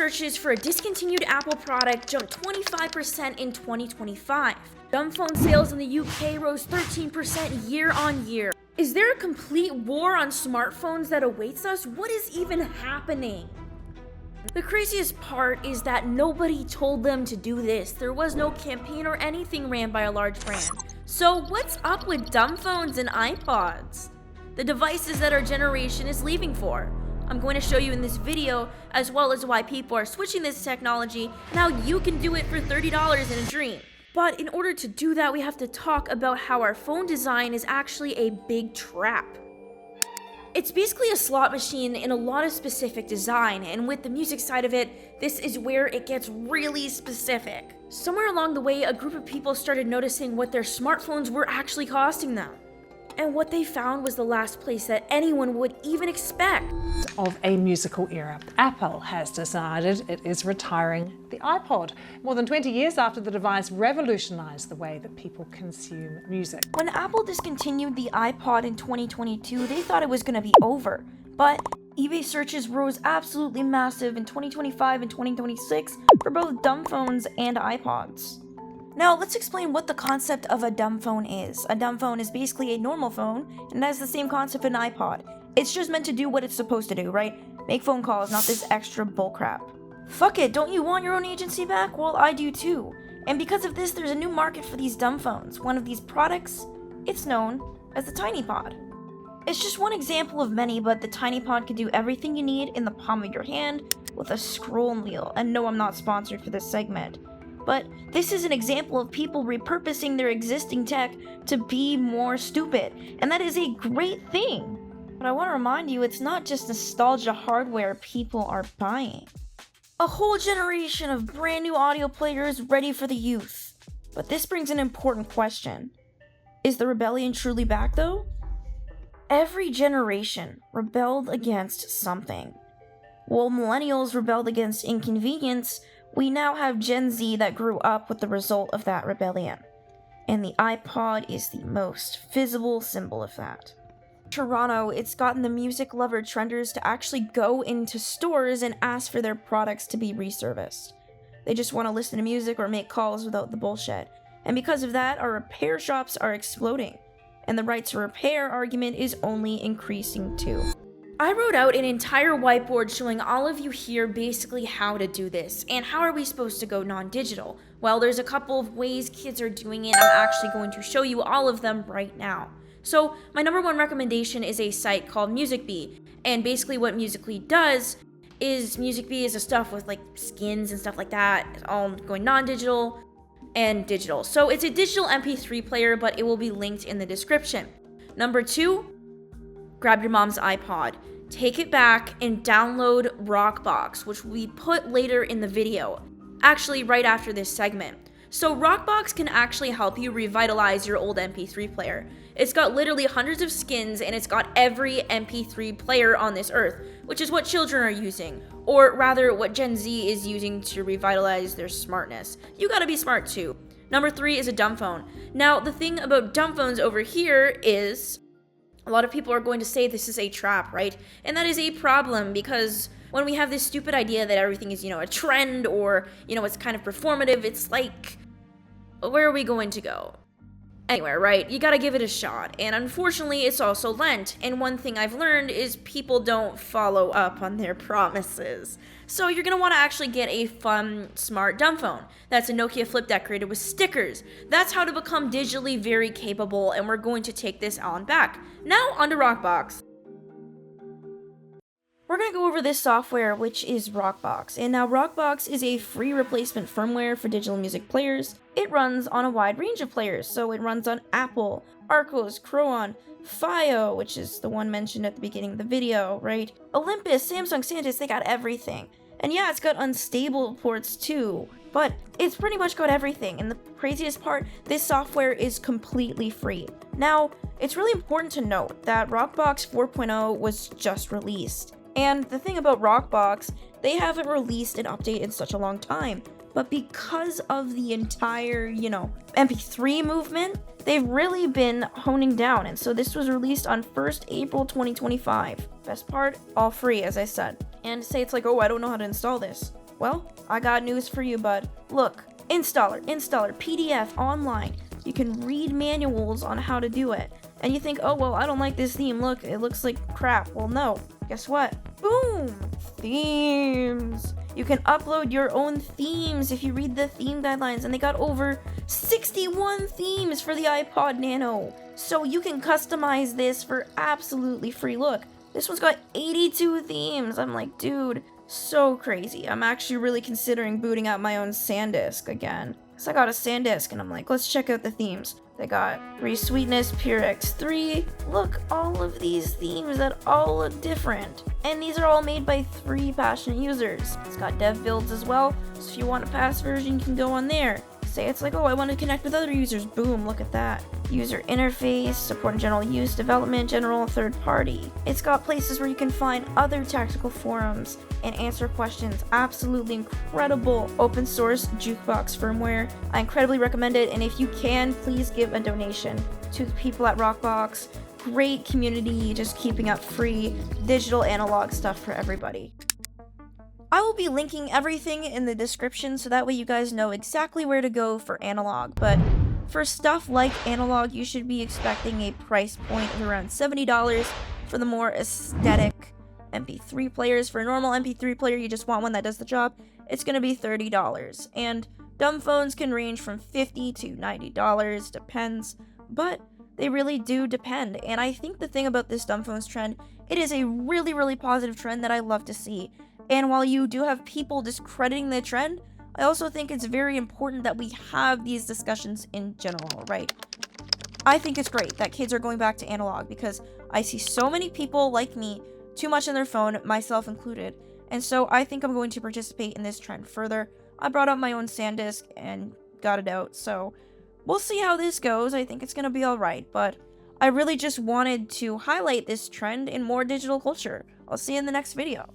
searches for a discontinued Apple product jumped 25% in 2025. Dumbphone sales in the UK rose 13% year on year. Is there a complete war on smartphones that awaits us? What is even happening? The craziest part is that nobody told them to do this. There was no campaign or anything ran by a large brand. So what's up with Dumbphones and iPods? The devices that our generation is leaving for. I'm going to show you in this video, as well as why people are switching this technology and how you can do it for $30 in a dream. But in order to do that, we have to talk about how our phone design is actually a big trap. It's basically a slot machine in a lot of specific design, and with the music side of it, this is where it gets really specific. Somewhere along the way, a group of people started noticing what their smartphones were actually costing them. And what they found was the last place that anyone would even expect. Of a musical era, Apple has decided it is retiring the iPod, more than 20 years after the device revolutionized the way that people consume music. When Apple discontinued the iPod in 2022, they thought it was going to be over. But eBay searches rose absolutely massive in 2025 and 2026 for both Dumbphones and iPods. Now, let's explain what the concept of a dumb phone is. A dumb phone is basically a normal phone, and it has the same concept of an iPod. It's just meant to do what it's supposed to do, right? Make phone calls, not this extra bullcrap. Fuck it, don't you want your own agency back? Well, I do too. And because of this, there's a new market for these dumb phones. One of these products, it's known as the TinyPod. It's just one example of many, but the TinyPod can do everything you need in the palm of your hand with a scroll wheel. And no, I'm not sponsored for this segment. But this is an example of people repurposing their existing tech to be more stupid, and that is a great thing. But I want to remind you, it's not just nostalgia hardware people are buying. A whole generation of brand new audio players ready for the youth. But this brings an important question. Is the rebellion truly back though? Every generation rebelled against something. While millennials rebelled against inconvenience, we now have Gen Z that grew up with the result of that rebellion. And the iPod is the most visible symbol of that. Toronto, it's gotten the music lover trenders to actually go into stores and ask for their products to be reserviced. They just want to listen to music or make calls without the bullshit. And because of that, our repair shops are exploding. And the right to repair argument is only increasing too. I wrote out an entire whiteboard showing all of you here basically how to do this, and how are we supposed to go non-digital? Well, there's a couple of ways kids are doing it. I'm actually going to show you all of them right now. So my number one recommendation is a site called MusicBee, and basically what MusicBee does is MusicBee is a stuff with like skins and stuff like that. It's all going non-digital and digital. So it's a digital MP3 player, but it will be linked in the description. Number two, grab your mom's iPod. Take it back and download Rockbox, which we put later in the video, actually right after this segment. So Rockbox can actually help you revitalize your old MP3 player. It's got literally hundreds of skins, and it's got every MP3 player on this earth, which is what children are using, or rather what Gen Z is using to revitalize their smartness. You gotta be smart too. Number three is a dumb phone. Now, the thing about dumb phones over here is a lot of people are going to say this is a trap, right? And that is a problem, because when we have this stupid idea that everything is, a trend, or, it's kind of performative, it's like, where are we going to go? Anywhere, right? You gotta give it a shot. And unfortunately, it's also Lent. And one thing I've learned is people don't follow up on their promises. So you're gonna wanna actually get a fun, smart dumb phone. That's a Nokia flip decorated with stickers. That's how to become digitally very capable, and we're going to take this on back. Now, onto Rockbox. We're going to go over this software, which is Rockbox. And now Rockbox is a free replacement firmware for digital music players. It runs on a wide range of players. So it runs on Apple, Arcos, Crown, Fio, which is the one mentioned at the beginning of the video, right? Olympus, Samsung, Sandisk, they got everything. And yeah, it's got unstable ports too, but it's pretty much got everything. And the craziest part, this software is completely free. Now, it's really important to note that Rockbox 4.0 was just released. And the thing about Rockbox, they haven't released an update in such a long time. But because of the entire, MP3 movement, they've really been honing down. And so this was released on 1st April 2025. Best part, all free, as I said. And to say it's like, oh, I don't know how to install this. Well, I got news for you, bud. Look, installer, PDF online. You can read manuals on how to do it. And you think, oh, well, I don't like this theme. Look, it looks like crap. Well, no. Guess what? Boom! Themes. You can upload your own themes if you read the theme guidelines, and they got over 61 themes for the iPod Nano. So you can customize this for absolutely free. Look, this one's got 82 themes. I'm like, dude, so crazy. I'm actually really considering booting out my own SanDisk again. So I got a SanDisk, and I'm like, let's check out the themes. They got Sweetness, Pure X3. Look, all of these themes that all look different. And these are all made by 3 passionate users. It's got dev builds as well, so if you want a past version, you can go on there. Say it's like, oh, I want to connect with other users. Boom, look at that. User interface, support and general use, development, general, third party. It's got places where you can find other tactical forums and answer questions. Absolutely incredible open source jukebox firmware. I incredibly recommend it, and if you can, please give a donation to the people at Rockbox. Great community, just keeping up free digital analog stuff for everybody. I will be linking everything in the description so that way you guys know exactly where to go for analog, but for stuff like analog, you should be expecting a price point of around $70 for the more aesthetic MP3 players. For a normal MP3 player, you just want one that does the job, it's going to be $30. And Dumbphones can range from $50 to $90, depends, but they really do depend. And I think the thing about this Dumbphones trend, it is a really, really positive trend that I love to see. And while you do have people discrediting the trend, I also think it's very important that we have these discussions in general, right? I think it's great that kids are going back to analog because I see so many people like me too much on their phone, myself included. And so I think I'm going to participate in this trend further. I brought out my own SanDisk and got it out, so we'll see how this goes. I think it's going to be alright, but I really just wanted to highlight this trend in more digital culture. I'll see you in the next video.